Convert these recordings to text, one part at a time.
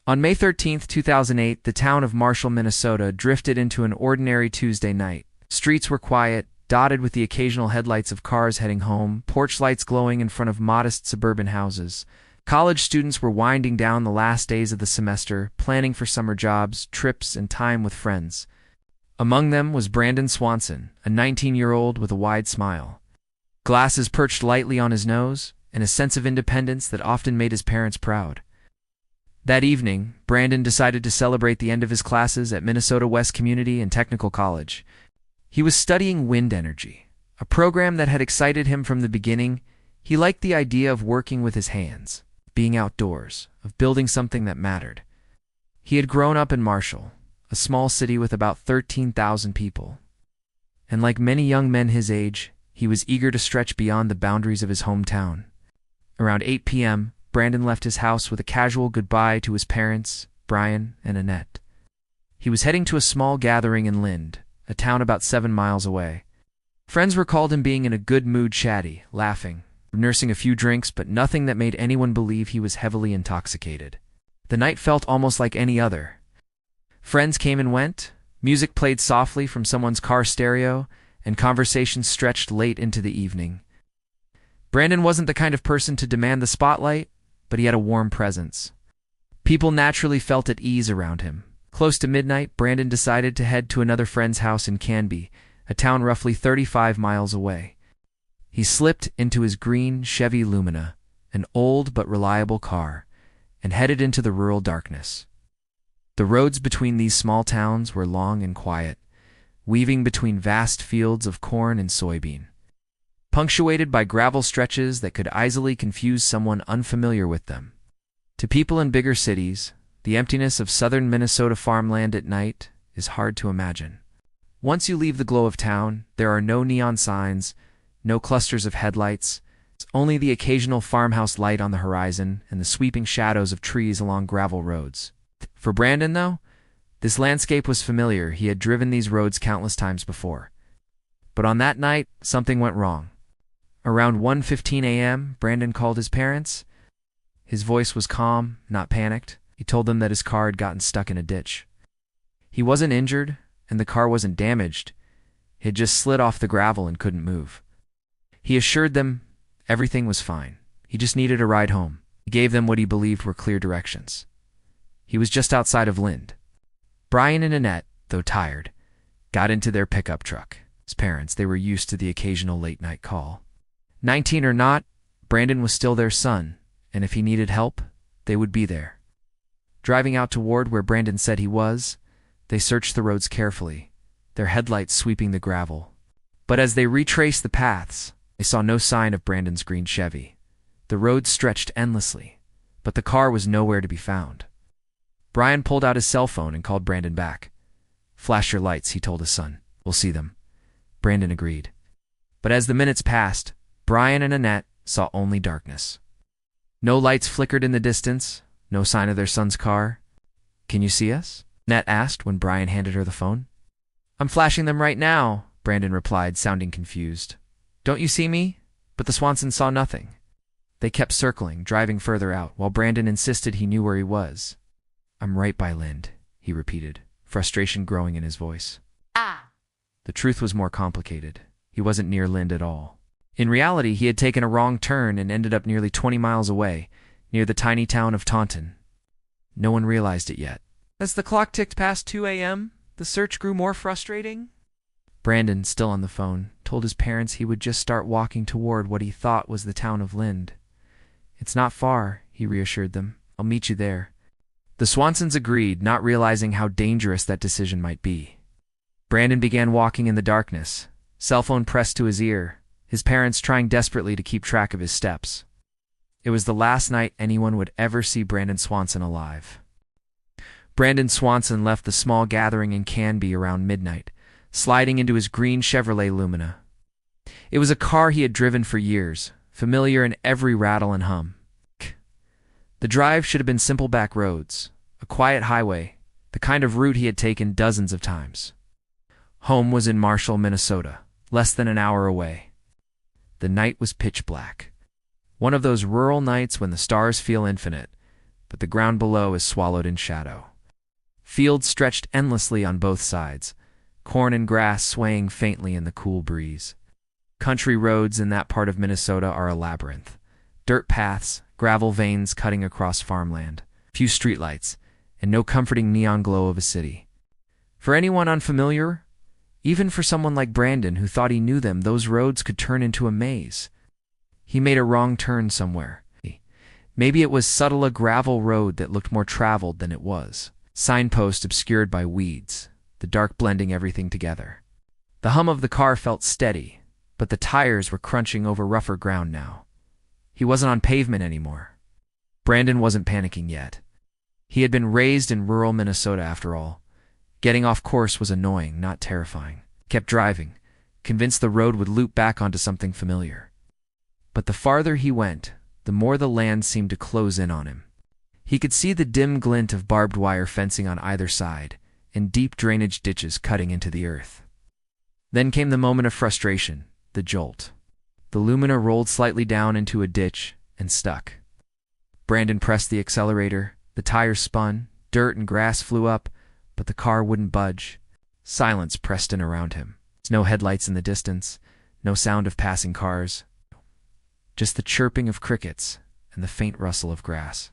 On May 13, 2008, the town of Marshall, Minnesota, drifted into an ordinary Tuesday night. Streets were quiet, dotted with the occasional headlights of cars heading home, porch lights glowing in front of modest suburban houses. College students were winding down the last days of the semester, planning for summer jobs, trips, and time with friends. Among them was Brandon Swanson, a 19-year-old with a wide smile. Glasses perched lightly on his nose, and a sense of independence that often made his parents proud. That evening, Brandon decided to celebrate the end of his classes at Minnesota West Community and Technical College. He was studying wind energy, a program that had excited him from the beginning. He liked the idea of working with his hands, being outdoors, of building something that mattered. He had grown up in Marshall, a small city with about 13,000 people. And like many young men his age, he was eager to stretch beyond the boundaries of his hometown. Around 8 p.m., Brandon left his house with a casual goodbye to his parents, Brian and Annette. He was heading to a small gathering in Lind, a town about 7 miles away. Friends recalled him being in a good mood, chatty, laughing, nursing a few drinks, but nothing that made anyone believe he was heavily intoxicated. The night felt almost like any other. Friends came and went, music played softly from someone's car stereo, and conversations stretched late into the evening. Brandon wasn't the kind of person to demand the spotlight, but he had a warm presence. People naturally felt at ease around him. Close to midnight, Brandon decided to head to another friend's house in Canby, a town roughly 35 miles away. He slipped into his green Chevy Lumina, an old but reliable car, and headed into the rural darkness. The roads between these small towns were long and quiet, weaving between vast fields of corn and soybean, punctuated by gravel stretches that could easily confuse someone unfamiliar with them. To people in bigger cities, the emptiness of southern Minnesota farmland at night is hard to imagine. Once you leave the glow of town, there are no neon signs, no clusters of headlights, only the occasional farmhouse light on the horizon and the sweeping shadows of trees along gravel roads. For Brandon, though, this landscape was familiar. He had driven these roads countless times before. But on that night, something went wrong. Around 1:15 a.m., Brandon called his parents. His voice was calm, not panicked. He told them that his car had gotten stuck in a ditch. He wasn't injured, and the car wasn't damaged. It had just slid off the gravel and couldn't move. He assured them everything was fine. He just needed a ride home. He gave them what he believed were clear directions. He was just outside of Lind. Brian and Annette, though tired, got into their pickup truck. His parents, they were used to the occasional late-night call. 19 or not, Brandon was still their son, and if he needed help, they would be there. Driving out toward where Brandon said he was, they searched the roads carefully, their headlights sweeping the gravel. But as they retraced the paths, they saw no sign of Brandon's green Chevy. The road stretched endlessly, but the car was nowhere to be found. Brian pulled out his cell phone and called Brandon back. "Flash your lights," he told his son. "We'll see them." Brandon agreed. But as the minutes passed, Brian and Annette saw only darkness. No lights flickered in the distance, no sign of their son's car. "Can you see us?" Annette asked when Brian handed her the phone. "I'm flashing them right now," Brandon replied, sounding confused. "Don't you see me?" But the Swansons saw nothing. They kept circling, driving further out, while Brandon insisted he knew where he was. "I'm right by Lind," he repeated, frustration growing in his voice. The truth was more complicated. He wasn't near Lind at all. In reality, he had taken a wrong turn and ended up nearly 20 miles away, near the tiny town of Taunton. No one realized it yet. As the clock ticked past 2 a.m., the search grew more frustrating. Brandon, still on the phone, told his parents he would just start walking toward what he thought was the town of Lind. "It's not far," he reassured them. "I'll meet you there." The Swansons agreed, not realizing how dangerous that decision might be. Brandon began walking in the darkness, cell phone pressed to his ear, his parents trying desperately to keep track of his steps. It was the last night anyone would ever see Brandon Swanson alive. Brandon Swanson left the small gathering in Canby around midnight, sliding into his green Chevrolet Lumina. It was a car he had driven for years, familiar in every rattle and hum. The drive should have been simple back roads, a quiet highway, the kind of route he had taken dozens of times. Home was in Marshall, Minnesota, less than an hour away. The night was pitch black. One of those rural nights when the stars feel infinite, but the ground below is swallowed in shadow. Fields stretched endlessly on both sides, corn and grass swaying faintly in the cool breeze. Country roads in that part of Minnesota are a labyrinth. Dirt paths, gravel veins cutting across farmland, few streetlights, and no comforting neon glow of a city. For anyone unfamiliar, even for someone like Brandon who thought he knew them, those roads could turn into a maze. He made a wrong turn somewhere. Maybe it was subtle a gravel road that looked more traveled than it was. Signpost obscured by weeds, the dark blending everything together. The hum of the car felt steady, but the tires were crunching over rougher ground now. He wasn't on pavement anymore. Brandon wasn't panicking yet. He had been raised in rural Minnesota after all. Getting off course was annoying, not terrifying. Kept driving, convinced the road would loop back onto something familiar. But the farther he went, the more the land seemed to close in on him. He could see the dim glint of barbed wire fencing on either side, and deep drainage ditches cutting into the earth. Then came the moment of frustration, the jolt. The Lumina rolled slightly down into a ditch and stuck. Brandon pressed the accelerator, the tires spun, dirt and grass flew up, but the car wouldn't budge. Silence pressed in around him. No headlights in the distance, no sound of passing cars. Just the chirping of crickets and the faint rustle of grass.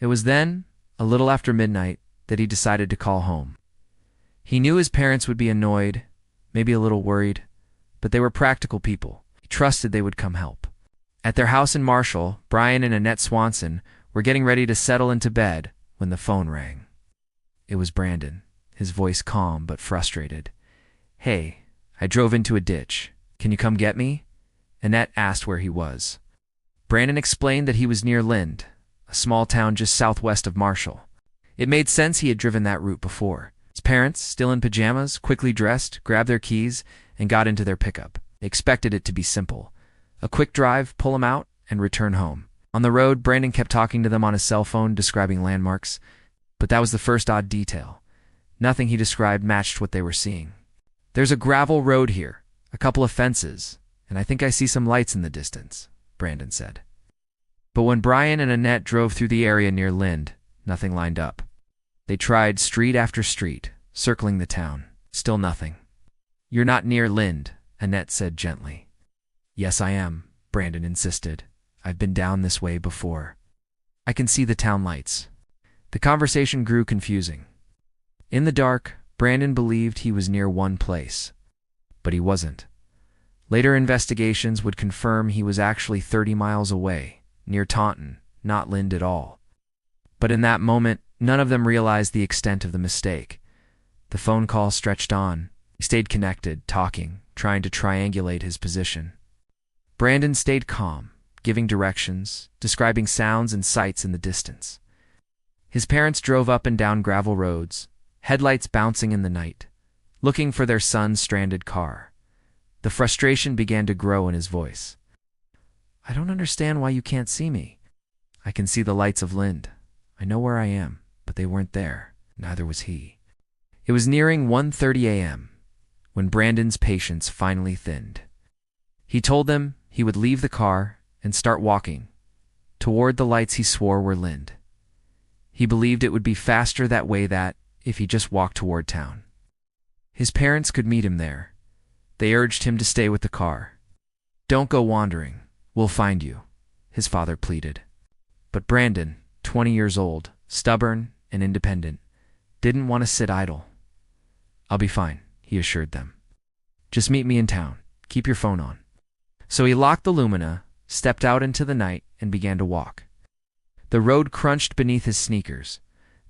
It was then, a little after midnight, that he decided to call home. He knew his parents would be annoyed, maybe a little worried, but they were practical people. He trusted they would come help. At their house in Marshall, Brian and Annette Swanson were getting ready to settle into bed when the phone rang. It was Brandon, his voice calm but frustrated. "Hey, I drove into a ditch. Can you come get me?" Annette asked where he was. Brandon explained that he was near Lind, a small town just southwest of Marshall. It made sense he had driven that route before. His parents, still in pajamas, quickly dressed, grabbed their keys, and got into their pickup. They expected it to be simple. A quick drive, pull him out, and return home. On the road, Brandon kept talking to them on his cell phone, describing landmarks. But that was the first odd detail. Nothing he described matched what they were seeing. "There's a gravel road here, a couple of fences, and I think I see some lights in the distance," Brandon said. But when Brian and Annette drove through the area near Lind, nothing lined up. They tried street after street, circling the town. Still nothing. "You're not near Lind," Annette said gently. "Yes, I am," Brandon insisted. "I've been down this way before. I can see the town lights." The conversation grew confusing. In the dark, Brandon believed he was near one place. But he wasn't. Later investigations would confirm he was actually 30 miles away, near Taunton, not Lind at all. But in that moment, none of them realized the extent of the mistake. The phone call stretched on. He stayed connected, talking, trying to triangulate his position. Brandon stayed calm, giving directions, describing sounds and sights in the distance. His parents drove up and down gravel roads, headlights bouncing in the night, looking for their son's stranded car. The frustration began to grow in his voice. "I don't understand why you can't see me. I can see the lights of Lind. I know where I am, but they weren't there. Neither was he." It was nearing 1:30 a.m. when Brandon's patience finally thinned. He told them he would leave the car and start walking toward the lights he swore were Lind. He believed it would be faster that way if he just walked toward town. His parents could meet him there. They urged him to stay with the car. "Don't go wandering. We'll find you," his father pleaded. But Brandon, 20 years old, stubborn and independent, didn't want to sit idle. "I'll be fine," he assured them. "Just meet me in town. Keep your phone on." So he locked the Lumina, stepped out into the night, and began to walk. The road crunched beneath his sneakers.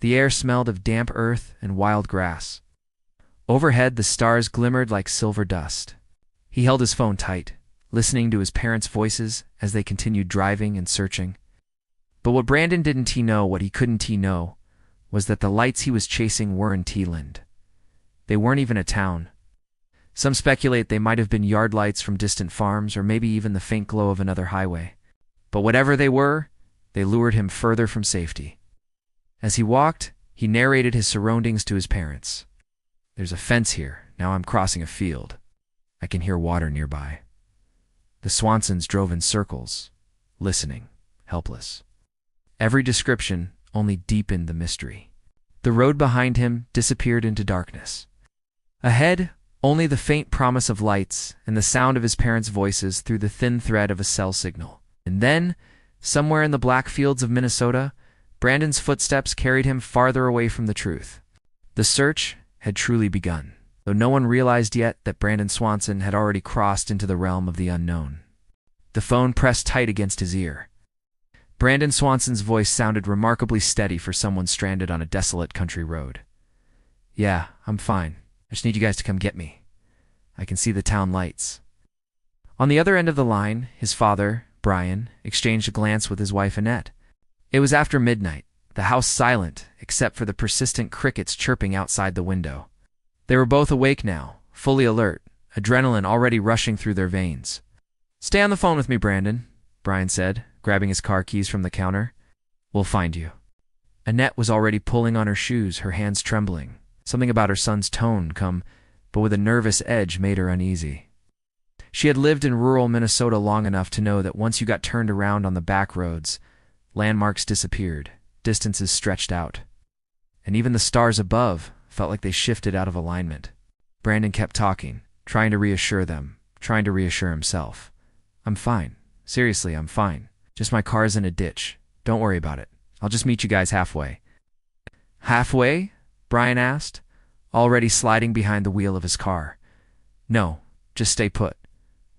The air smelled of damp earth and wild grass. Overhead, the stars glimmered like silver dust. He held his phone tight, listening to his parents' voices as they continued driving and searching. But what Brandon didn't know, what he couldn't know, was that the lights he was chasing weren't Lind. They weren't even a town. Some speculate they might have been yard lights from distant farms or maybe even the faint glow of another highway. But whatever they were, they lured him further from safety. As he walked, he narrated his surroundings to his parents. "There's a fence here. Now I'm crossing a field. I can hear water nearby." The Swansons drove in circles, listening, helpless. Every description only deepened the mystery. The road behind him disappeared into darkness. Ahead, only the faint promise of lights and the sound of his parents' voices through the thin thread of a cell signal. And then, somewhere in the black fields of Minnesota, Brandon's footsteps carried him farther away from the truth. The search had truly begun, though no one realized yet that Brandon Swanson had already crossed into the realm of the unknown. The phone pressed tight against his ear. Brandon Swanson's voice sounded remarkably steady for someone stranded on a desolate country road. "Yeah, I'm fine. I just need you guys to come get me. I can see the town lights." On the other end of the line, his father, Brian, exchanged a glance with his wife Annette. It was after midnight, the house silent except for the persistent crickets chirping outside the window. They were both awake now, fully alert, adrenaline already rushing through their veins. "Stay on the phone with me, Brandon," Brian said, grabbing his car keys from the counter. "We'll find you." Annette was already pulling on her shoes, her hands trembling. Something about her son's tone, but with a nervous edge, made her uneasy. She had lived in rural Minnesota long enough to know that once you got turned around on the back roads, landmarks disappeared, distances stretched out, and even the stars above felt like they shifted out of alignment. Brandon kept talking, trying to reassure them, trying to reassure himself. "I'm fine. Seriously, I'm fine. Just my car's in a ditch. Don't worry about it. I'll just meet you guys halfway." "Halfway?" Brian asked, already sliding behind the wheel of his car. "No, just stay put.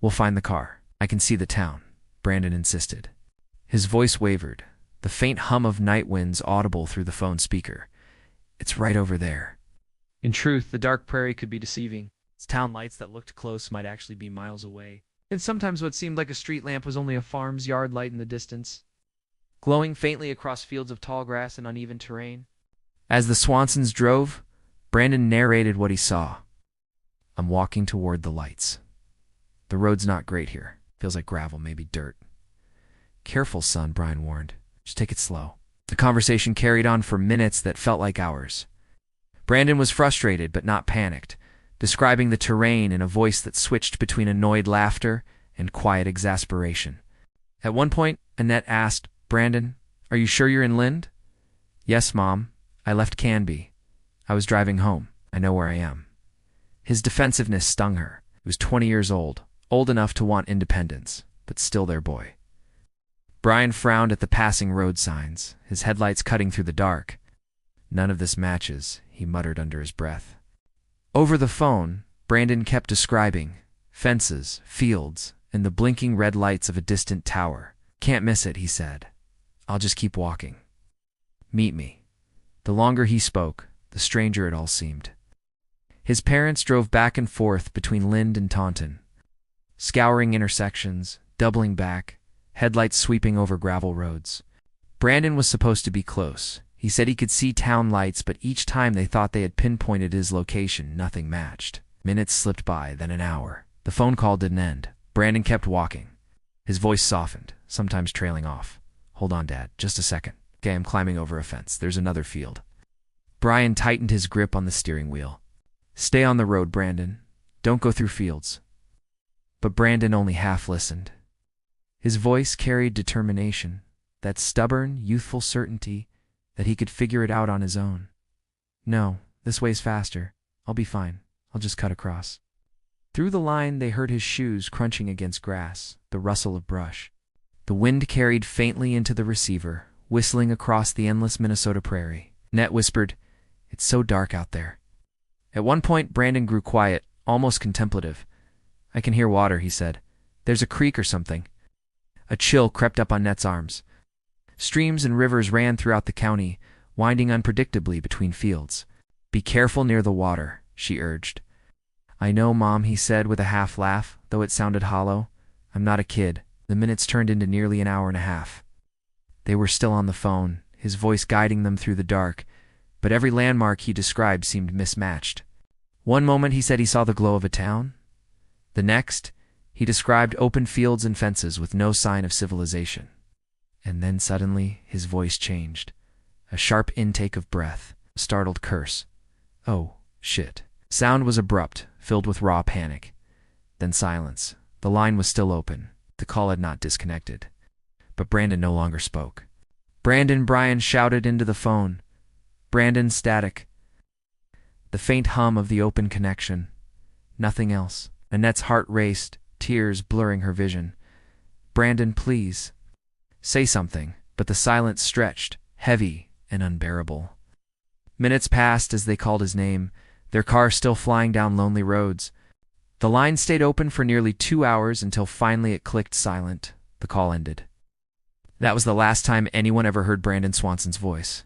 We'll find the car. I can see the town," Brandon insisted. His voice wavered, the faint hum of night winds audible through the phone speaker. "It's right over there." In truth, the dark prairie could be deceiving. Its town lights that looked close might actually be miles away. And sometimes what seemed like a street lamp was only a farm's yard light in the distance, glowing faintly across fields of tall grass and uneven terrain. As the Swansons drove, Brandon narrated what he saw. "I'm walking toward the lights. The road's not great here. Feels like gravel, maybe dirt." "Careful, son," Brian warned. "Just take it slow." The conversation carried on for minutes that felt like hours. Brandon was frustrated but not panicked, describing the terrain in a voice that switched between annoyed laughter and quiet exasperation. At one point, Annette asked, "Brandon, are you sure you're in Lind?" "Yes, Mom. I left Canby. I was driving home. I know where I am." His defensiveness stung her. He was 20 years old enough to want independence, but still their boy. Brian frowned at the passing road signs, his headlights cutting through the dark. "None of this matches," he muttered under his breath. Over the phone, Brandon kept describing fences, fields, and the blinking red lights of a distant tower. "Can't miss it," he said. "I'll just keep walking. Meet me." The longer he spoke, the stranger it all seemed. His parents drove back and forth between Lind and Taunton, scouring intersections, doubling back, headlights sweeping over gravel roads. Brandon was supposed to be close. He said he could see town lights, but each time they thought they had pinpointed his location, nothing matched. Minutes slipped by, then an hour. The phone call didn't end. Brandon kept walking. His voice softened, sometimes trailing off. "Hold on, Dad. Just a second. Okay, I'm climbing over a fence. There's another field." Brian tightened his grip on the steering wheel. "Stay on the road, Brandon. Don't go through fields." But Brandon only half listened. His voice carried determination, that stubborn, youthful certainty that he could figure it out on his own. "No, this way's faster. I'll be fine. I'll just cut across." Through the line, they heard his shoes crunching against grass, the rustle of brush. The wind carried faintly into the receiver, whistling across the endless Minnesota prairie. Annette whispered, "It's so dark out there." At one point, Brandon grew quiet, almost contemplative. "I can hear water," he said. "There's a creek or something." A chill crept up on Annette's arms. Streams and rivers ran throughout the county, winding unpredictably between fields. "Be careful near the water," she urged. "I know, Mom," he said with a half laugh, though it sounded hollow. "I'm not a kid." The minutes turned into nearly an hour and a half. They were still on the phone, his voice guiding them through the dark, but every landmark he described seemed mismatched. One moment he said he saw the glow of a town. The next, he described open fields and fences with no sign of civilization. And then suddenly his voice changed. A sharp intake of breath, a startled curse. "Oh, shit." Sound was abrupt, filled with raw panic. Then silence. The line was still open. The call had not disconnected. But Brandon no longer spoke. Brian shouted into the phone. Brandon static. The faint hum of the open connection. Nothing else. Annette's heart raced, tears blurring her vision. Brandon, please. Say something, but the silence stretched, heavy and unbearable. Minutes passed as they called his name, their car still flying down lonely roads. The line stayed open for nearly 2 hours until finally it clicked silent. The call ended. That was the last time anyone ever heard Brandon Swanson's voice.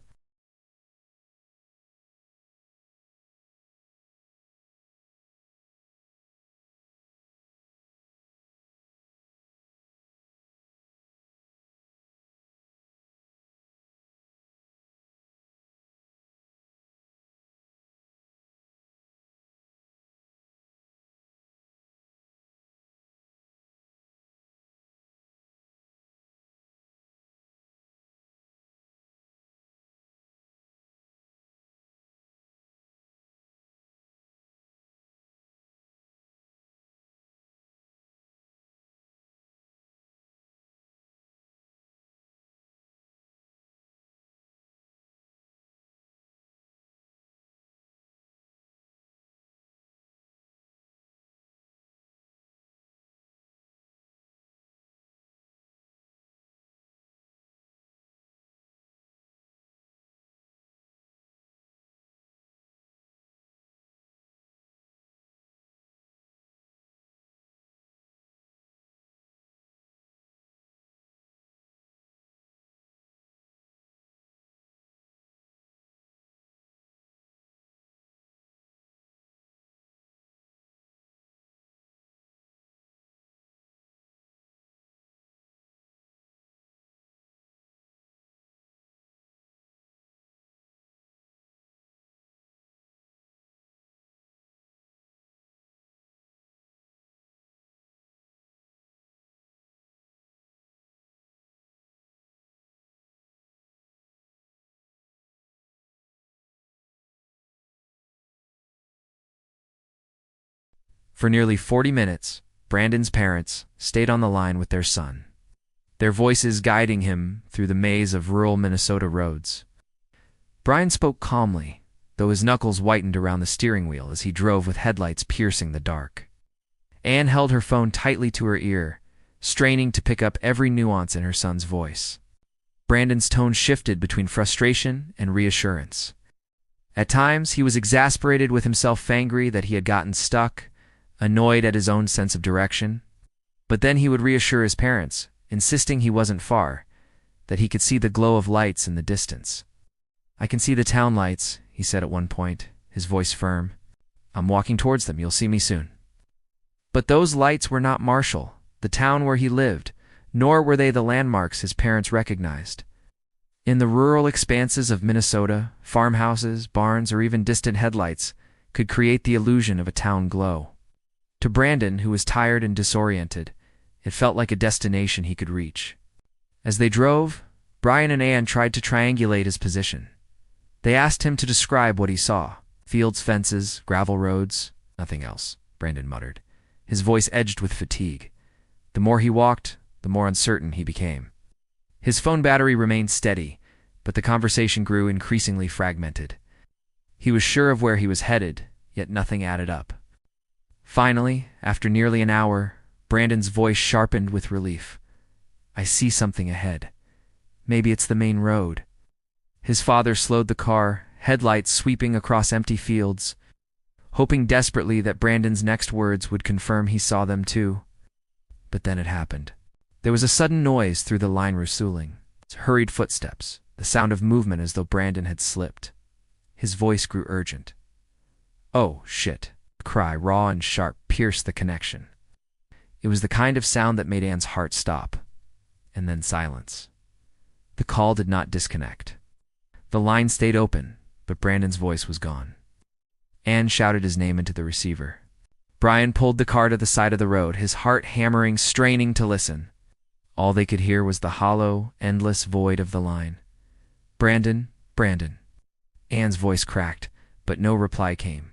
For nearly 40 minutes, Brandon's parents stayed on the line with their son, their voices guiding him through the maze of rural Minnesota roads. Brian spoke calmly, though his knuckles whitened around the steering wheel as he drove with headlights piercing the dark. Anne held her phone tightly to her ear, straining to pick up every nuance in her son's voice. Brandon's tone shifted between frustration and reassurance. At times, he was exasperated with himself, angry that he had gotten stuck, annoyed at his own sense of direction. But then he would reassure his parents, insisting he wasn't far, that he could see the glow of lights in the distance. "I can see the town lights," he said at one point, his voice firm. "I'm walking towards them. You'll see me soon." But those lights were not Marshall, the town where he lived, nor were they the landmarks his parents recognized. In the rural expanses of Minnesota, farmhouses, barns, or even distant headlights could create the illusion of a town glow. To Brandon, who was tired and disoriented, it felt like a destination he could reach. As they drove, Brian and Anne tried to triangulate his position. They asked him to describe what he saw. Fields, fences, gravel roads, nothing else, Brandon muttered, his voice edged with fatigue. The more he walked, the more uncertain he became. His phone battery remained steady, but the conversation grew increasingly fragmented. He was sure of where he was headed, yet nothing added up. Finally, after nearly an hour, Brandon's voice sharpened with relief. "I see something ahead. Maybe it's the main road." His father slowed the car, headlights sweeping across empty fields, hoping desperately that Brandon's next words would confirm he saw them too. But then it happened. There was a sudden noise through the line resueling, hurried footsteps, the sound of movement as though Brandon had slipped. His voice grew urgent. "Oh, shit." A cry, raw and sharp, pierced the connection. It was the kind of sound that made Anne's heart stop. And then silence. The call did not disconnect. The line stayed open, but Brandon's voice was gone. Anne shouted his name into the receiver. Brian pulled the car to the side of the road, his heart hammering, straining to listen. All they could hear was the hollow, endless void of the line. "Brandon, Brandon." Anne's voice cracked, but no reply came.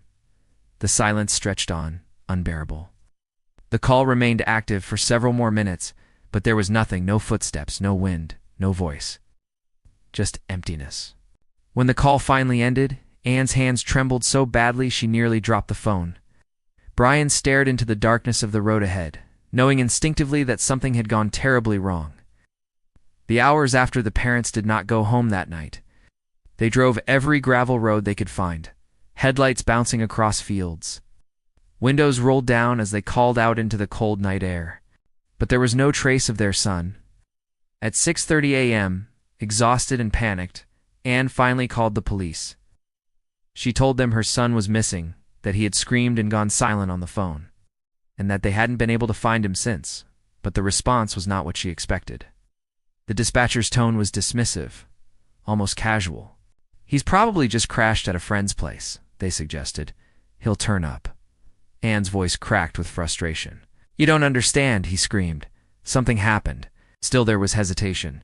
The silence stretched on, unbearable. The call remained active for several more minutes, but there was nothing, no footsteps, no wind, no voice. just emptiness. When the call finally ended, Anne's hands trembled so badly she nearly dropped the phone. Brian stared into the darkness of the road ahead, knowing instinctively that something had gone terribly wrong. The hours after the parents did not go home that night. They drove every gravel road they could find, headlights bouncing across fields. Windows rolled down as they called out into the cold night air. But there was no trace of their son. At 6:30 a.m., exhausted and panicked, Anne finally called the police. She told them her son was missing, that he had screamed and gone silent on the phone, and that they hadn't been able to find him since, but the response was not what she expected. The dispatcher's tone was dismissive, almost casual. "He's probably just crashed at a friend's place," they suggested. "He'll turn up." Anne's voice cracked with frustration. "You don't understand," he screamed. "Something happened." Still there was hesitation.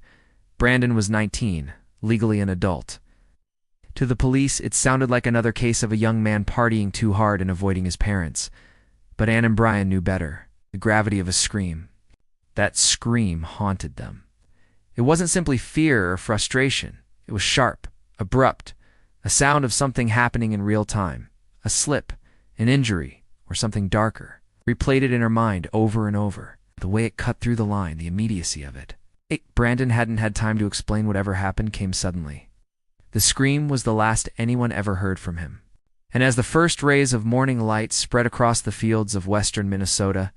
Brandon was 19, legally an adult. To the police, it sounded like another case of a young man partying too hard and avoiding his parents. But Anne and Brian knew better. The gravity of a scream. That scream haunted them. It wasn't simply fear or frustration. It was sharp, abrupt, a sound of something happening in real time. A slip, an injury, or something darker. Replayed it in her mind over and over. The way it cut through the line, the immediacy of it. Brandon hadn't had time to explain whatever happened came suddenly. The scream was the last anyone ever heard from him. And as the first rays of morning light spread across the fields of western Minnesota,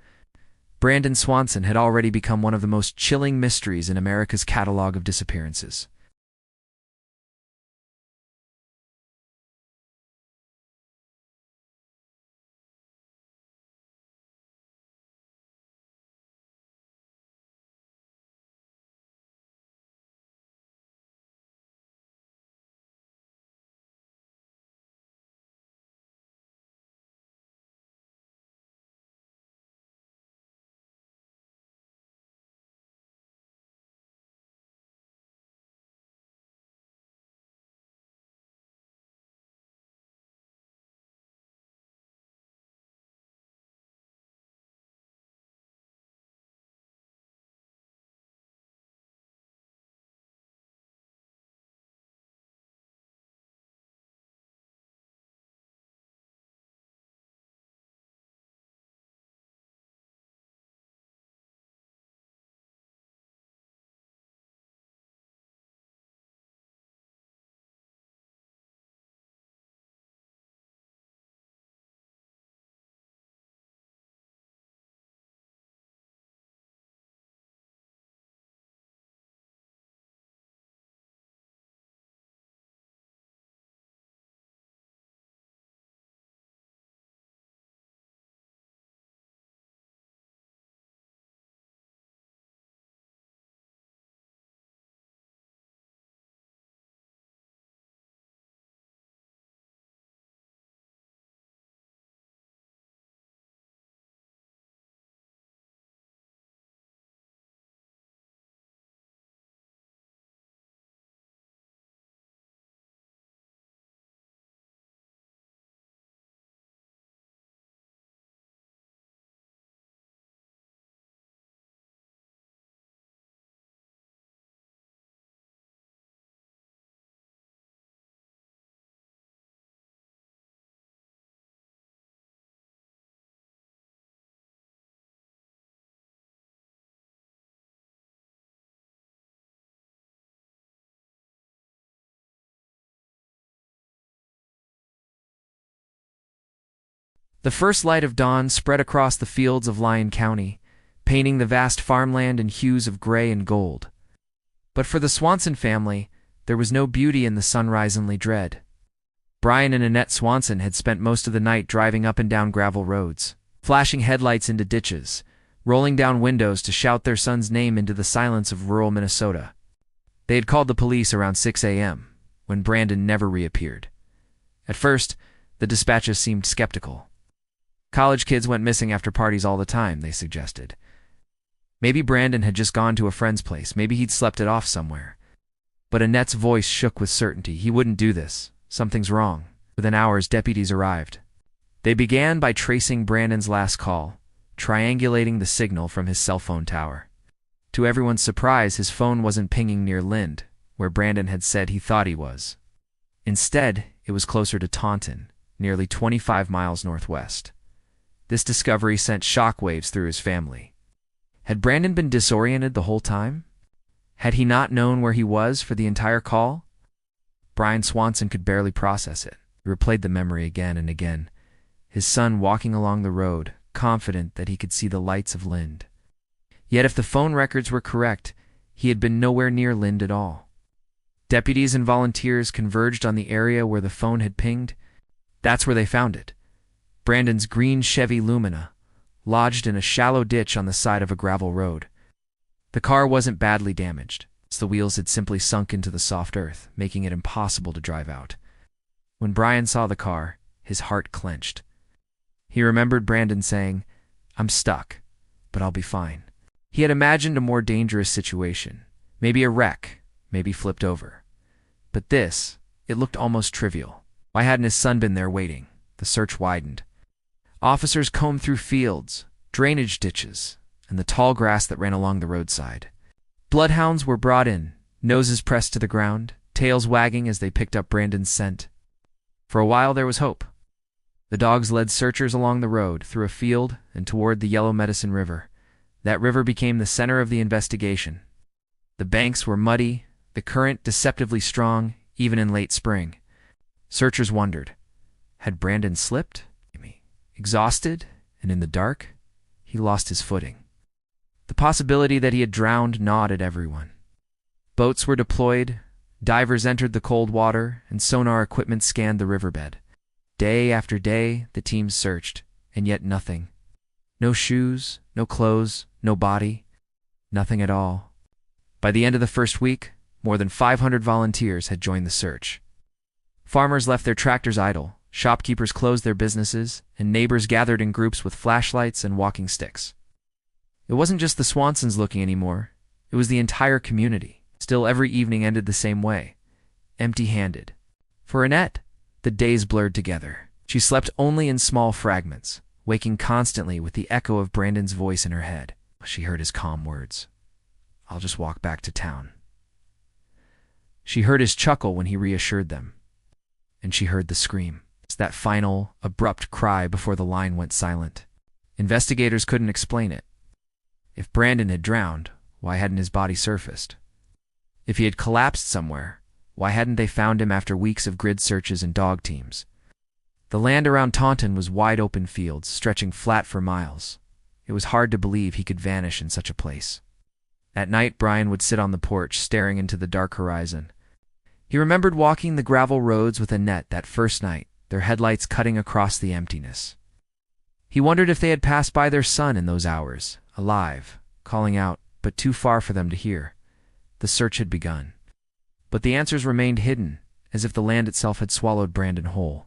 Brandon Swanson had already become one of the most chilling mysteries in America's catalog of disappearances. The first light of dawn spread across the fields of Lyon County, painting the vast farmland in hues of gray and gold. But for the Swanson family, there was no beauty in the sunrise-only dread. Brian and Annette Swanson had spent most of the night driving up and down gravel roads, flashing headlights into ditches, rolling down windows to shout their son's name into the silence of rural Minnesota. They had called the police around 6 a.m., when Brandon never reappeared. At first, the dispatchers seemed skeptical. College kids went missing after parties all the time, they suggested. Maybe Brandon had just gone to a friend's place. Maybe he'd slept it off somewhere. But Annette's voice shook with certainty. He wouldn't do this. Something's wrong. Within hours, deputies arrived. They began by tracing Brandon's last call, triangulating the signal from his cell phone tower. To everyone's surprise, his phone wasn't pinging near Lind. where Brandon had said he thought he was. Instead, it was closer to Taunton, nearly 25 miles northwest. This discovery sent shockwaves through his family. Had Brandon been disoriented the whole time? Had he not known where he was for the entire call? Brandon Swanson could barely process it. He replayed the memory again and again. His son walking along the road, confident that he could see the lights of Lind. Yet if the phone records were correct, he had been nowhere near Lind at all. Deputies and volunteers converged on the area where the phone had pinged. That's where they found it. Brandon's green Chevy Lumina, lodged in a shallow ditch on the side of a gravel road. The car wasn't badly damaged. The wheels had simply sunk into the soft earth, making it impossible to drive out. When Brian saw the car, his heart clenched. He remembered Brandon saying, "I'm stuck, but I'll be fine." He had imagined a more dangerous situation, maybe a wreck, maybe flipped over. But this, it looked almost trivial. Why hadn't his son been there waiting? The search widened. Officers combed through fields, drainage ditches, and the tall grass that ran along the roadside. Bloodhounds were brought in, noses pressed to the ground, tails wagging as they picked up Brandon's scent. For a while there was hope. The dogs led searchers along the road, through a field, and toward the Yellow Medicine River. That river became the center of the investigation. The banks were muddy, the current deceptively strong, even in late spring. Searchers wondered, had Brandon slipped? Exhausted, and in the dark, he lost his footing. The possibility that he had drowned gnawed at everyone. Boats were deployed, divers entered the cold water, and sonar equipment scanned the riverbed. Day after day, the teams searched, and yet nothing. No shoes, no clothes, no body, nothing at all. By the end of the first week, more than 500 volunteers had joined the search. Farmers left their tractors idle, shopkeepers closed their businesses, and neighbors gathered in groups with flashlights and walking sticks. It wasn't just the Swansons looking anymore. It was the entire community. Still, every evening ended the same way, empty-handed. For Annette, the days blurred together. She slept only in small fragments, waking constantly with the echo of Brandon's voice in her head. She heard his calm words, "I'll just walk back to town." She heard his chuckle when he reassured them. And she heard the scream. It's that final, abrupt cry before the line went silent. Investigators couldn't explain it. If Brandon had drowned, why hadn't his body surfaced? If he had collapsed somewhere, why hadn't they found him after weeks of grid searches and dog teams? The land around Taunton was wide open fields, stretching flat for miles. It was hard to believe he could vanish in such a place. At night, Brian would sit on the porch, staring into the dark horizon. He remembered walking the gravel roads with Annette that first night, their headlights cutting across the emptiness. He wondered if they had passed by their son in those hours, alive, calling out, but too far for them to hear. The search had begun. But the answers remained hidden, as if the land itself had swallowed Brandon whole.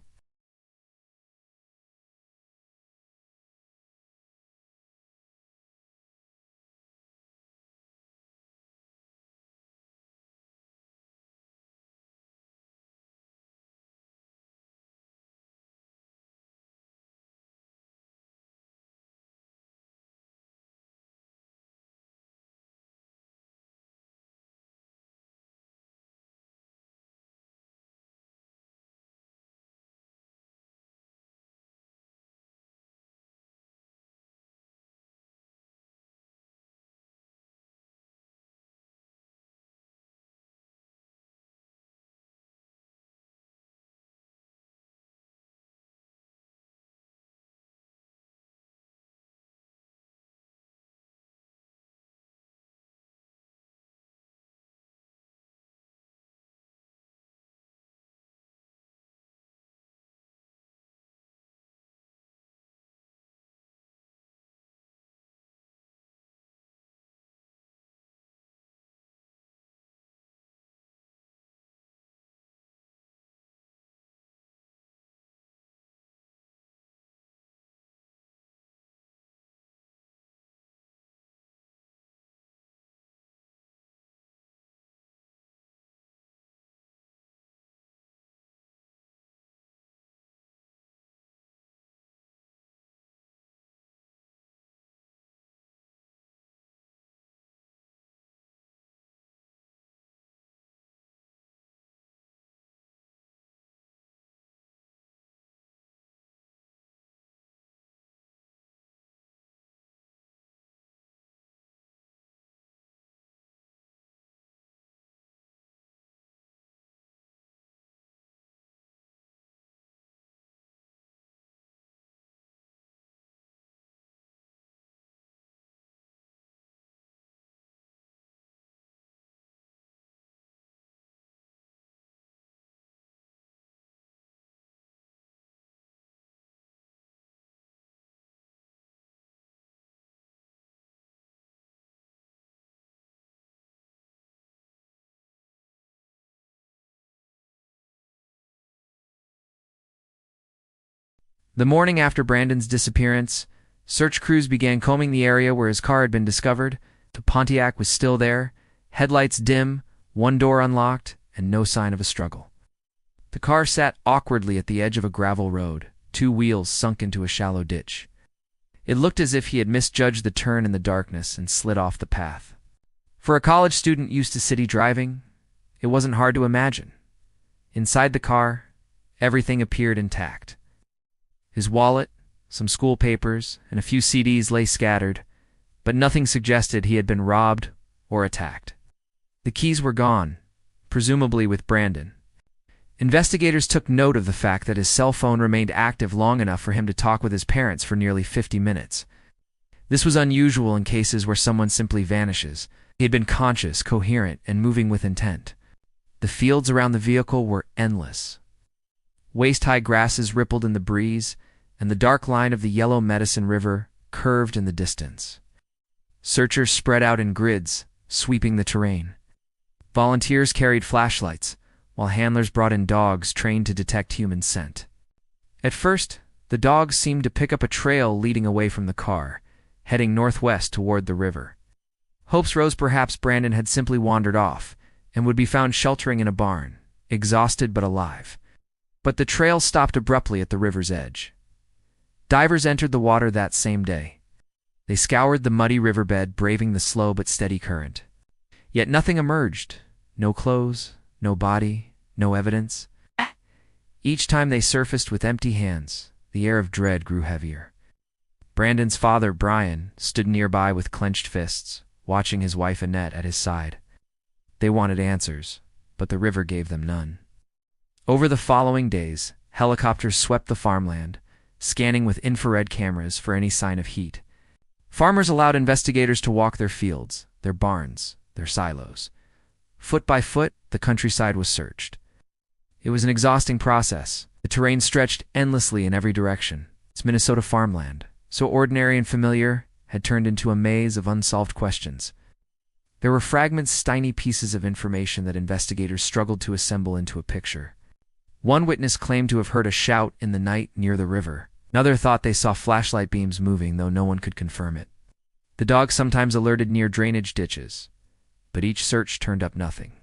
The morning after Brandon's disappearance, search crews began combing the area where his car had been discovered. The Pontiac was still there, headlights dim, one door unlocked, and no sign of a struggle. The car sat awkwardly at the edge of a gravel road, two wheels sunk into a shallow ditch. It looked as if he had misjudged the turn in the darkness and slid off the path. For a college student used to city driving, it wasn't hard to imagine. Inside the car, everything appeared intact. His wallet, some school papers, and a few CDs lay scattered, but nothing suggested he had been robbed or attacked. The keys were gone, presumably with Brandon. Investigators took note of the fact that his cell phone remained active long enough for him to talk with his parents for nearly 50 minutes. This was unusual in cases where someone simply vanishes. He had been conscious, coherent, and moving with intent. The fields around the vehicle were endless. Waist-high grasses rippled in the breeze, and the dark line of the yellow Medicine River curved in the distance. Searchers spread out in grids, sweeping the terrain. Volunteers carried flashlights, while handlers brought in dogs trained to detect human scent. At first, the dogs seemed to pick up a trail leading away from the car, heading northwest toward the river. Hopes rose perhaps Brandon had simply wandered off and would be found sheltering in a barn, exhausted but alive. But the trail stopped abruptly at the river's edge. Divers entered the water that same day. They scoured the muddy riverbed, braving the slow but steady current. Yet nothing emerged. No clothes, no body, no evidence. Each time they surfaced with empty hands, the air of dread grew heavier. Brandon's father, Brian, stood nearby with clenched fists, watching his wife Annette at his side. They wanted answers, but the river gave them none. Over the following days, helicopters swept the farmland, scanning with infrared cameras for any sign of heat. Farmers allowed investigators to walk their fields, their barns, their silos. Foot by foot, the countryside was searched. It was an exhausting process. The terrain stretched endlessly in every direction. Its Minnesota farmland, so ordinary and familiar, had turned into a maze of unsolved questions. There were fragments, tiny pieces of information that investigators struggled to assemble into a picture. One witness claimed to have heard a shout in the night near the river. Another thought they saw flashlight beams moving, though no one could confirm it. The dogs sometimes alerted near drainage ditches, but each search turned up nothing.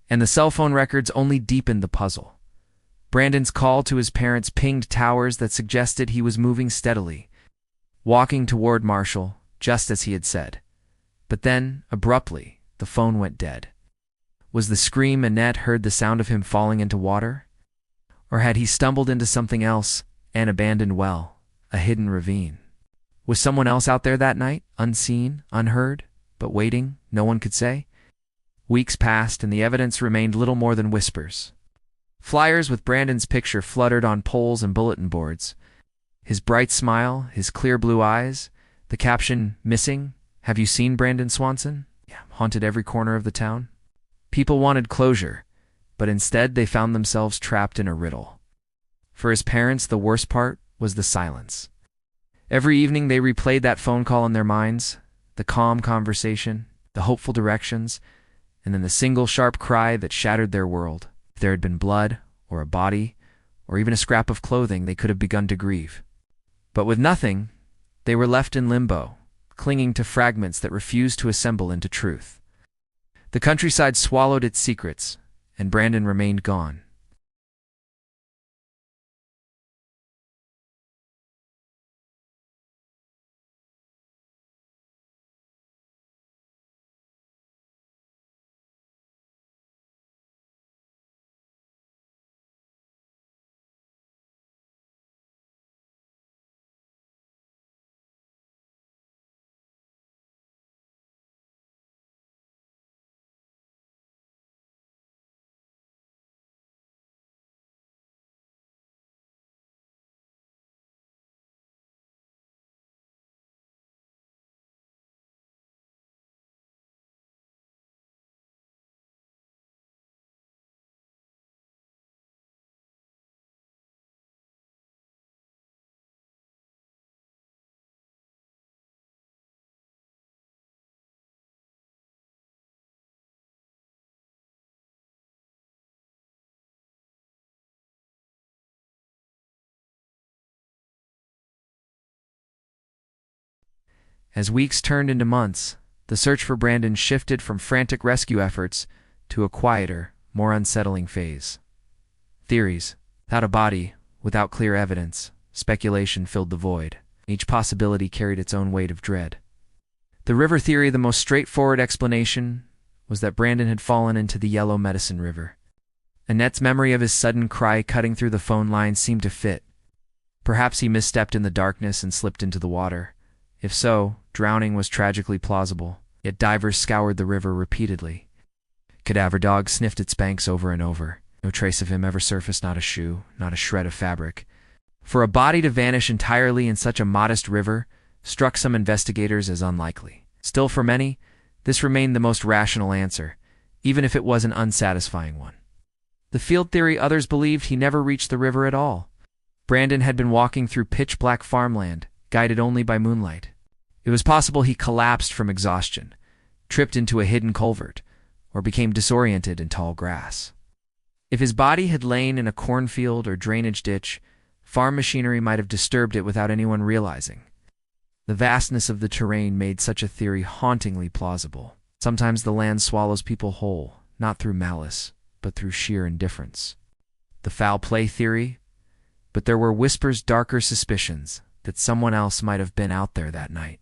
And the cell phone records only deepened the puzzle. Brandon's call to his parents pinged towers that suggested he was moving steadily, walking toward Marshall, just as he had said. But then, abruptly, the phone went dead. Was the scream Annette heard the sound of him falling into water? Or had he stumbled into something else, an abandoned well, a hidden ravine? Was someone else out there that night, unseen, unheard, but waiting, no one could say? Weeks passed, and the evidence remained little more than whispers. Flyers with Brandon's picture fluttered on poles and bulletin boards. His bright smile, his clear blue eyes, the caption, "Missing, have you seen Brandon Swanson?" haunted every corner of the town. People wanted closure, but instead they found themselves trapped in a riddle. For his parents, the worst part was the silence. Every evening they replayed that phone call in their minds, the calm conversation, the hopeful directions, and then the single sharp cry that shattered their world. If there had been blood, or a body, or even a scrap of clothing, they could have begun to grieve. But with nothing, they were left in limbo, clinging to fragments that refused to assemble into truth. The countryside swallowed its secrets, and Brandon remained gone. As weeks turned into months, the search for Brandon shifted from frantic rescue efforts to a quieter, more unsettling phase. Theories. Without a body, without clear evidence, speculation filled the void. Each possibility carried its own weight of dread. The river theory, the most straightforward explanation, was that Brandon had fallen into the Yellow Medicine River. Annette's memory of his sudden cry cutting through the phone line seemed to fit. Perhaps he misstepped in the darkness and slipped into the water. If so, drowning was tragically plausible, yet divers scoured the river repeatedly. Cadaver dogs sniffed its banks over and over. No trace of him ever surfaced, not a shoe, not a shred of fabric. For a body to vanish entirely in such a modest river struck some investigators as unlikely. Still, for many, this remained the most rational answer, even if it was an unsatisfying one. The field theory, others believed he never reached the river at all. Brandon had been walking through pitch-black farmland, guided only by moonlight. It was possible he collapsed from exhaustion, tripped into a hidden culvert, or became disoriented in tall grass. If his body had lain in a cornfield or drainage ditch, farm machinery might have disturbed it without anyone realizing. The vastness of the terrain made such a theory hauntingly plausible. Sometimes the land swallows people whole, not through malice, but through sheer indifference. The foul play theory? But there were whispers, darker suspicions, that someone else might have been out there that night.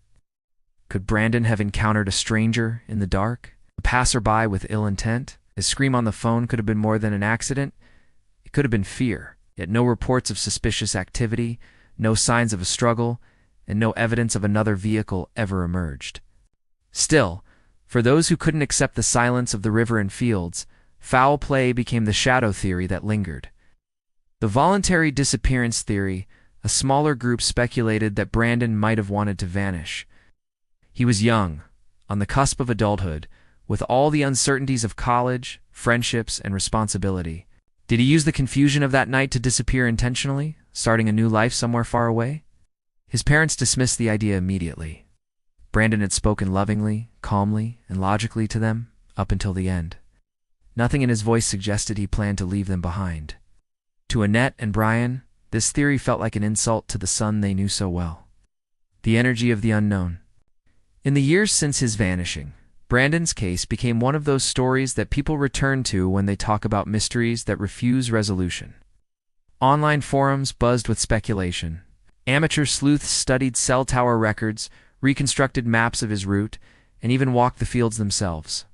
Could Brandon have encountered a stranger in the dark, a passerby with ill intent? His scream on the phone could have been more than an accident. It could have been fear, yet no reports of suspicious activity, no signs of a struggle, and no evidence of another vehicle ever emerged. Still, for those who couldn't accept the silence of the river and fields, foul play became the shadow theory that lingered. The voluntary disappearance theory, a smaller group speculated that Brandon might have wanted to vanish. He was young, on the cusp of adulthood, with all the uncertainties of college, friendships, and responsibility. Did he use the confusion of that night to disappear intentionally, starting a new life somewhere far away? His parents dismissed the idea immediately. Brandon had spoken lovingly, calmly, and logically to them, up until the end. Nothing in his voice suggested he planned to leave them behind. To Annette and Brian, this theory felt like an insult to the son they knew so well. The energy of the unknown. In the years since his vanishing, Brandon's case became one of those stories that people return to when they talk about mysteries that refuse resolution. Online forums buzzed with speculation. Amateur sleuths studied cell tower records, reconstructed maps of his route, and even walked the fields themselves.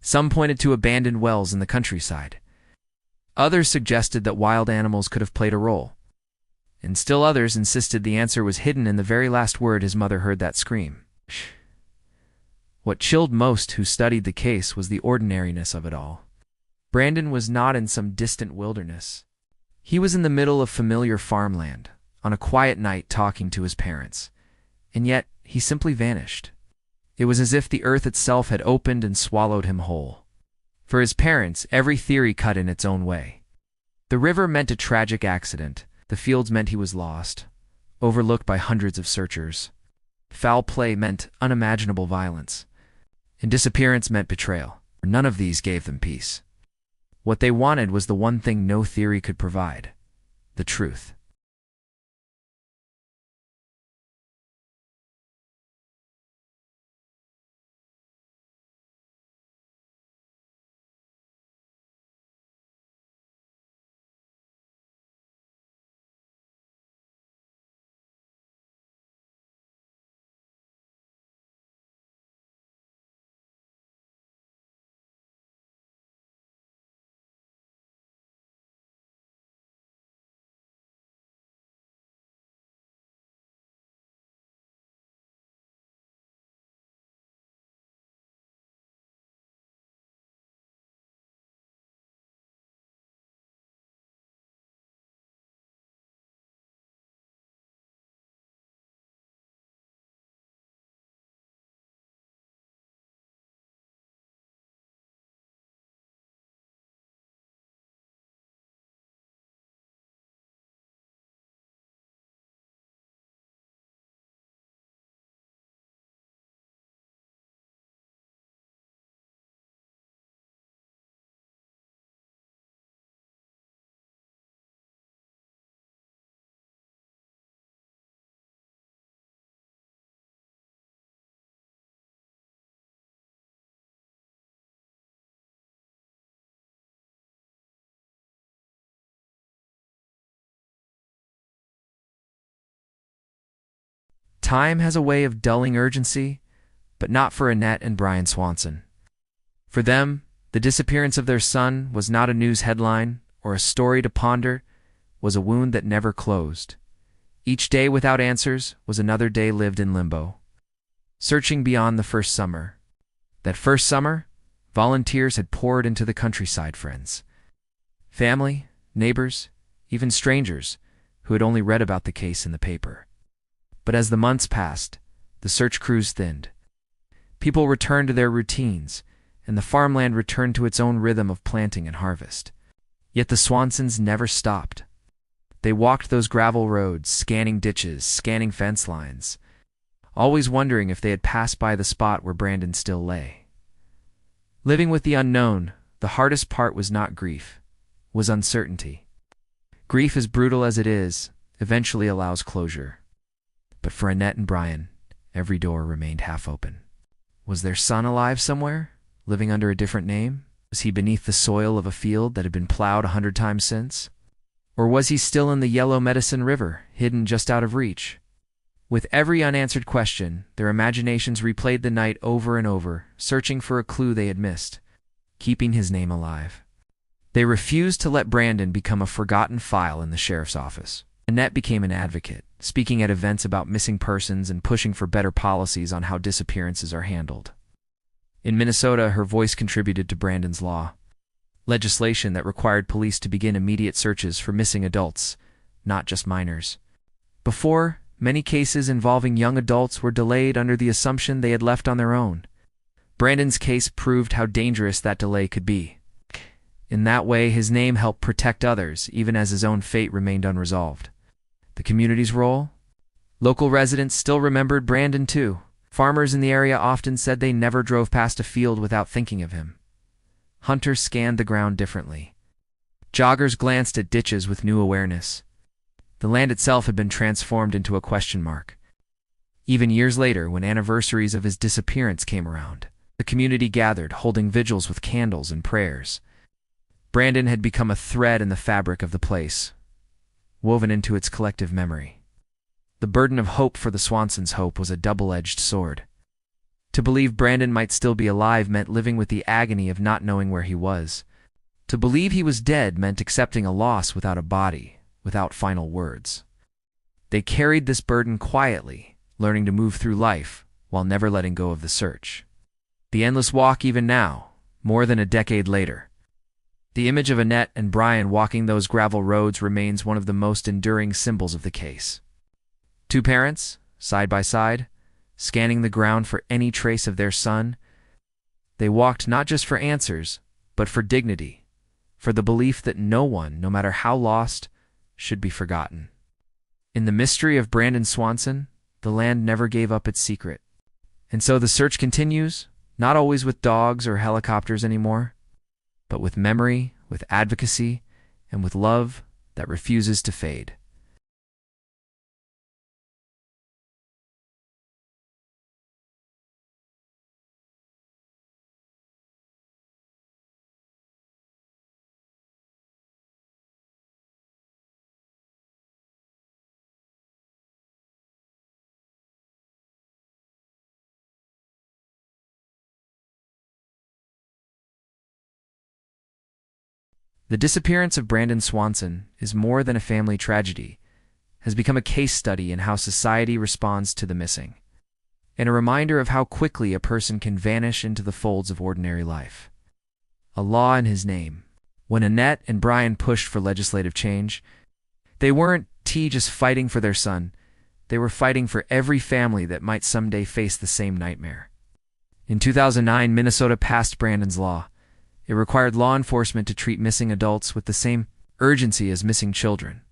Some pointed to abandoned wells in the countryside. Others suggested that wild animals could have played a role. And still others insisted the answer was hidden in the very last word his mother heard that scream. What chilled most who studied the case was the ordinariness of it all. Brandon was not in some distant wilderness. He was in the middle of familiar farmland, on a quiet night talking to his parents. And yet, he simply vanished. It was as if the earth itself had opened and swallowed him whole. For his parents, every theory cut in its own way. The river meant a tragic accident. The fields meant he was lost, overlooked by hundreds of searchers. Foul play meant unimaginable violence. And disappearance meant betrayal. None of these gave them peace. What they wanted was the one thing no theory could provide: the truth. Time has a way of dulling urgency, but not for Annette and Brandon Swanson. For them, the disappearance of their son was not a news headline or a story to ponder, was a wound that never closed. Each day without answers was another day lived in limbo, searching beyond the first summer. That first summer, volunteers had poured into the countryside, friends, family, neighbors, even strangers who had only read about the case in the paper. But as the months passed, the search crews thinned. People returned to their routines, and the farmland returned to its own rhythm of planting and harvest. Yet the Swansons never stopped. They walked those gravel roads, scanning ditches, scanning fence lines, always wondering if they had passed by the spot where Brandon still lay. Living with the unknown, the hardest part was not grief, was uncertainty. Grief, as brutal as it is, eventually allows closure. But for Annette and Brandon, every door remained half open. Was their son alive somewhere, living under a different name? Was he beneath the soil of a field that had been plowed 100 times since? Or was he still in the yellow Medicine River, hidden just out of reach? With every unanswered question, their imaginations replayed the night over and over, searching for a clue they had missed, keeping his name alive. They refused to let Brandon become a forgotten file in the sheriff's office. Annette became an advocate, speaking at events about missing persons and pushing for better policies on how disappearances are handled. In Minnesota, her voice contributed to Brandon's law, legislation that required police to begin immediate searches for missing adults, not just minors. Before, many cases involving young adults were delayed under the assumption they had left on their own. Brandon's case proved how dangerous that delay could be. In that way, his name helped protect others, even as his own fate remained unresolved. The community's role? Local residents still remembered Brandon too. Farmers in the area often said they never drove past a field without thinking of him. Hunters scanned the ground differently. Joggers glanced at ditches with new awareness. The land itself had been transformed into a question mark. Even years later, when anniversaries of his disappearance came around, the community gathered, holding vigils with candles and prayers. Brandon had become a thread in the fabric of the place, woven into its collective memory. The burden of hope for the Swansons' hope was a double-edged sword. To believe Brandon might still be alive meant living with the agony of not knowing where he was. To believe he was dead meant accepting a loss without a body, without final words. They carried this burden quietly, learning to move through life while never letting go of the search. The endless walk even now, more than a decade later. The image of Annette and Brandon walking those gravel roads remains one of the most enduring symbols of the case. Two parents, side by side, scanning the ground for any trace of their son. They walked not just for answers, but for dignity, for the belief that no one, no matter how lost, should be forgotten. In the mystery of Brandon Swanson, the land never gave up its secret. And so the search continues, not always with dogs or helicopters anymore, but with memory, with advocacy, and with love that refuses to fade. The disappearance of Brandon Swanson is more than a family tragedy, has become a case study in how society responds to the missing, and a reminder of how quickly a person can vanish into the folds of ordinary life. A law in his name. When Annette and Brandon pushed for legislative change, they weren't just fighting for their son, they were fighting for every family that might someday face the same nightmare. In 2009, Minnesota passed Brandon's law. It required law enforcement to treat missing adults with the same urgency as missing children.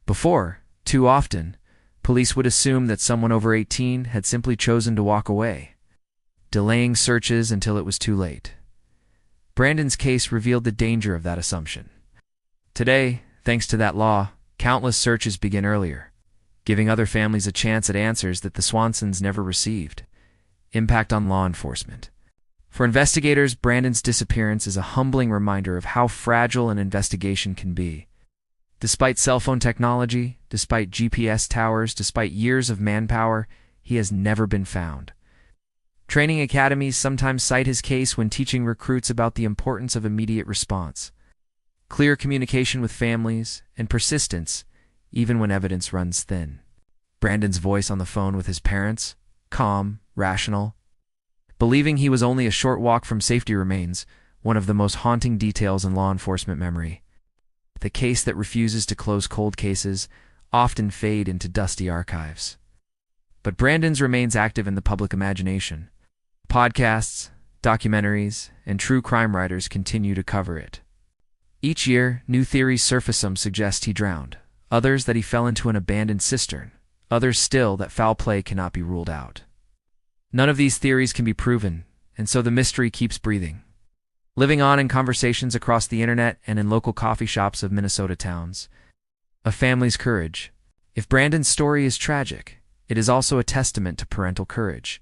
Before, too often, police would assume that someone over 18 had simply chosen to walk away, delaying searches until it was too late. Brandon's case revealed the danger of that assumption. Today, thanks to that law, countless searches begin earlier, giving other families a chance at answers that the Swansons never received. Impact on law enforcement. For investigators, Brandon's disappearance is a humbling reminder of how fragile an investigation can be. Despite cell phone technology, despite GPS towers, despite years of manpower, he has never been found. Training academies sometimes cite his case when teaching recruits about the importance of immediate response, clear communication with families, and persistence, even when evidence runs thin. Brandon's voice on the phone with his parents, calm, rational, believing he was only a short walk from safety, remains one of the most haunting details in law enforcement memory. The case that refuses to close cold cases often fade into dusty archives. But Brandon's remains active in the public imagination. Podcasts, documentaries, and true crime writers continue to cover it. Each year, new theories surface. Some suggest he drowned, others that he fell into an abandoned cistern, others still that foul play cannot be ruled out. None of these theories can be proven, and so the mystery keeps breathing, living on in conversations across the internet and in local coffee shops of Minnesota towns. A family's courage. If Brandon's story is tragic, it is also a testament to parental courage.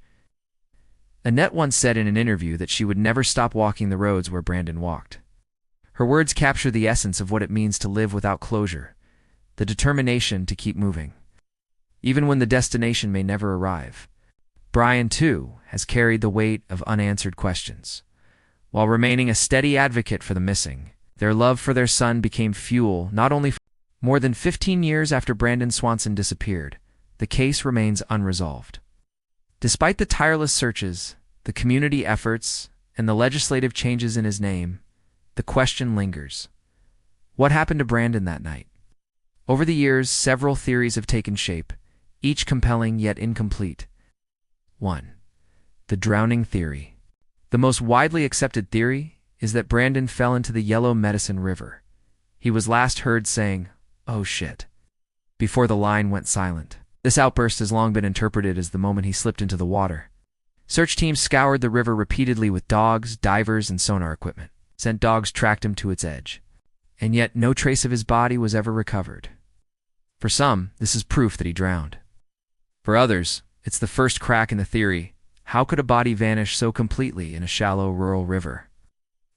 Annette once said in an interview that she would never stop walking the roads where Brandon walked. Her words capture the essence of what it means to live without closure, the determination to keep moving, even when the destination may never arrive. Brian, too, has carried the weight of unanswered questions. While remaining a steady advocate for the missing, their love for their son became fuel. Not only more than 15 years after Brandon Swanson disappeared, the case remains unresolved. Despite the tireless searches, the community efforts, and the legislative changes in his name, the question lingers. What happened to Brandon that night? Over the years, several theories have taken shape, each compelling yet incomplete. 1. The drowning theory. The most widely accepted theory is that Brandon fell into the Yellow Medicine River. He was last heard saying, "Oh shit," before the line went silent. This outburst has long been interpreted as the moment he slipped into the water. Search teams scoured the river repeatedly with dogs, divers, and sonar equipment. Scent dogs tracked him to its edge. And yet no trace of his body was ever recovered. For some, this is proof that he drowned. For others, it's the first crack in the theory. How could a body vanish so completely in a shallow rural river?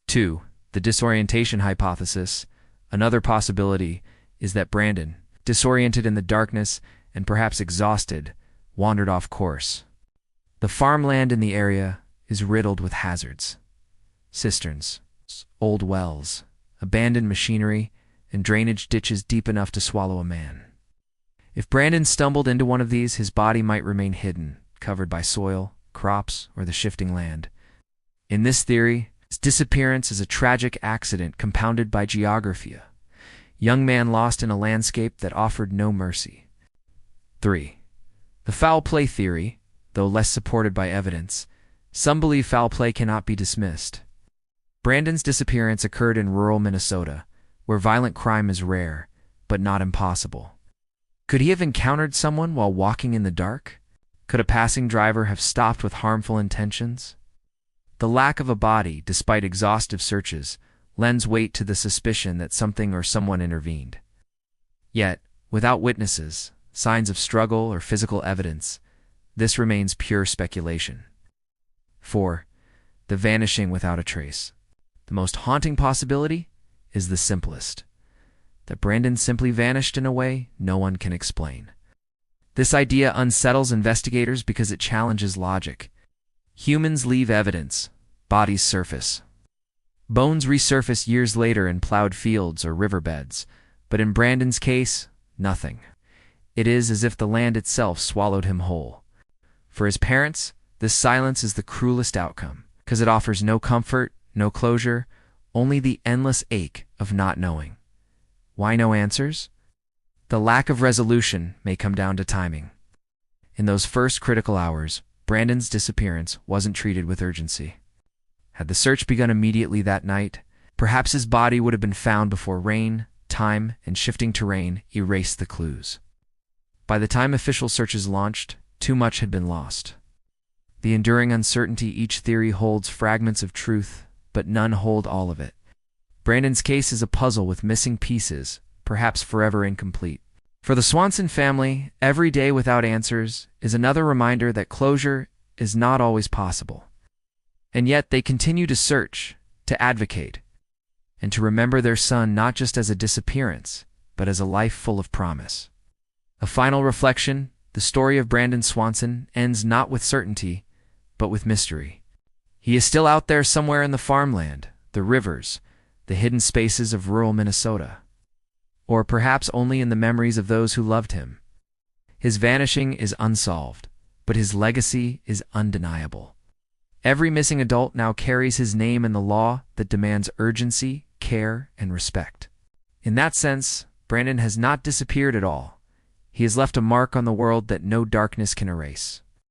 2. The disorientation hypothesis. Another possibility is that Brandon, disoriented in the darkness and perhaps exhausted, wandered off course. The farmland in the area is riddled with hazards. Cisterns, old wells, abandoned machinery, and drainage ditches deep enough to swallow a man. If Brandon stumbled into one of these, his body might remain hidden, covered by soil, crops, or the shifting land. In this theory, his disappearance is a tragic accident compounded by geography. Young man lost in a landscape that offered no mercy. 3. The foul play theory. Though less supported by evidence, some believe foul play cannot be dismissed. Brandon's disappearance occurred in rural Minnesota, where violent crime is rare, but not impossible. Could he have encountered someone while walking in the dark? Could a passing driver have stopped with harmful intentions? The lack of a body, despite exhaustive searches, lends weight to the suspicion that something or someone intervened. Yet, without witnesses, signs of struggle, or physical evidence, this remains pure speculation. 4. The vanishing without a trace. The most haunting possibility is the simplest. That Brandon simply vanished in a way no one can explain. This idea unsettles investigators because it challenges logic. Humans leave evidence, bodies surface. Bones resurface years later in plowed fields or riverbeds, but in Brandon's case, nothing. It is as if the land itself swallowed him whole. For his parents, this silence is the cruelest outcome, because it offers no comfort, no closure, only the endless ache of not knowing. Why no answers? The lack of resolution may come down to timing. In those first critical hours, Brandon's disappearance wasn't treated with urgency. Had the search begun immediately that night, perhaps his body would have been found before rain, time, and shifting terrain erased the clues. By the time official searches launched, too much had been lost. The enduring uncertainty. Each theory holds fragments of truth, but none hold all of it. Brandon's case is a puzzle with missing pieces, perhaps forever incomplete. For the Swanson family, every day without answers is another reminder that closure is not always possible. And yet they continue to search, to advocate, and to remember their son not just as a disappearance, but as a life full of promise. A final reflection: the story of Brandon Swanson ends not with certainty, but with mystery. He is still out there somewhere in the farmland, the rivers, the hidden spaces of rural Minnesota. Or perhaps only in the memories of those who loved him. His vanishing is unsolved, but his legacy is undeniable. Every missing adult now carries his name in the law that demands urgency, care, and respect. In that sense, Brandon has not disappeared at all. He has left a mark on the world that no darkness can erase.